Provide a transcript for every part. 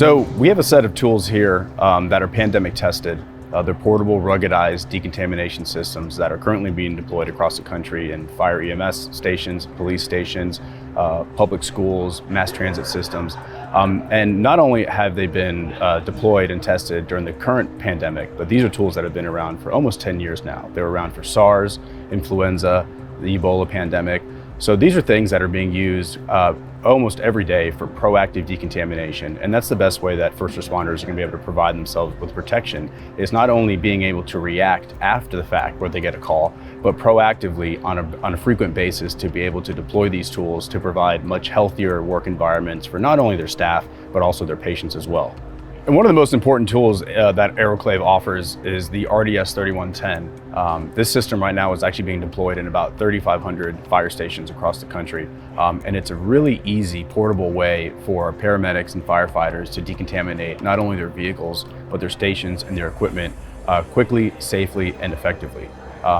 So we have a set of tools here that are pandemic tested. They're portable, ruggedized decontamination systems that are currently being deployed across the country in fire EMS stations, police stations, public schools, mass transit systems. And not only have they been deployed and tested during the current pandemic, but these are tools that have been around for almost 10 years now. They were around for SARS, influenza, the Ebola pandemic. So these are things that are being used almost every day for proactive decontamination. And that's the best way that first responders are going to be able to provide themselves with protection, is not only being able to react after the fact where they get a call, but proactively on a frequent basis to be able to deploy these tools to provide much healthier work environments for not only their staff, but also their patients as well. And one of the most important tools that AeroClave offers is the RDS 3110. This system right now is actually being deployed in about 3,500 fire stations across the country. And it's a really easy, portable way for paramedics and firefighters to decontaminate not only their vehicles, but their stations and their equipment quickly, safely, and effectively.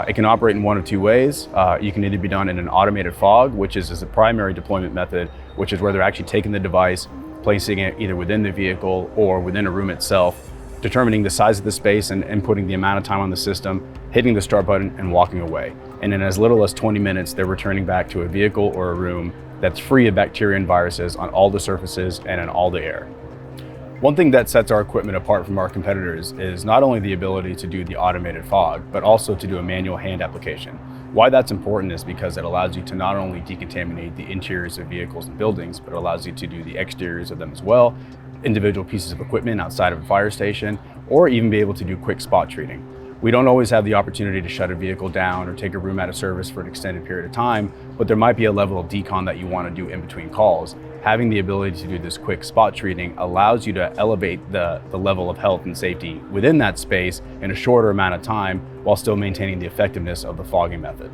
It can operate in one of two ways. You can either be done in an automated fog, which is the primary deployment method, which is where they're actually taking the device, placing it either within the vehicle or within a room itself, determining the size of the space and inputting the amount of time on the system, hitting the start button and walking away. And in as little as 20 minutes, they're returning back to a vehicle or a room that's free of bacteria and viruses on all the surfaces and in all the air. One thing that sets our equipment apart from our competitors is not only the ability to do the automated fog, but also to do a manual hand application. Why that's important is because it allows you to not only decontaminate the interiors of vehicles and buildings, but it allows you to do the exteriors of them as well, individual pieces of equipment outside of a fire station, or even be able to do quick spot treating. We don't always have the opportunity to shut a vehicle down or take a room out of service for an extended period of time, but there might be a level of decon that you want to do in between calls. Having the ability to do this quick spot treating allows you to elevate the level of health and safety within that space in a shorter amount of time while still maintaining the effectiveness of the fogging method.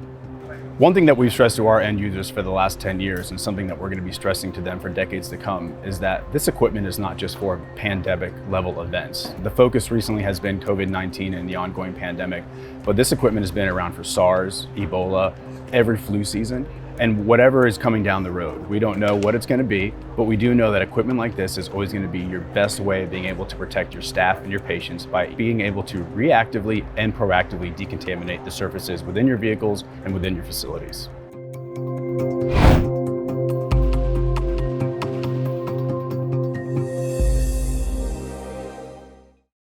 One thing that we've stressed to our end users for the last 10 years, and something that we're going to be stressing to them for decades to come, is that this equipment is not just for pandemic level events. The focus recently has been COVID-19 and the ongoing pandemic, but this equipment has been around for SARS, Ebola, every flu season, and whatever is coming down the road. We don't know what it's going to be, but we do know that equipment like this is always going to be your best way of being able to protect your staff and your patients by being able to reactively and proactively decontaminate the surfaces within your vehicles and within your facilities.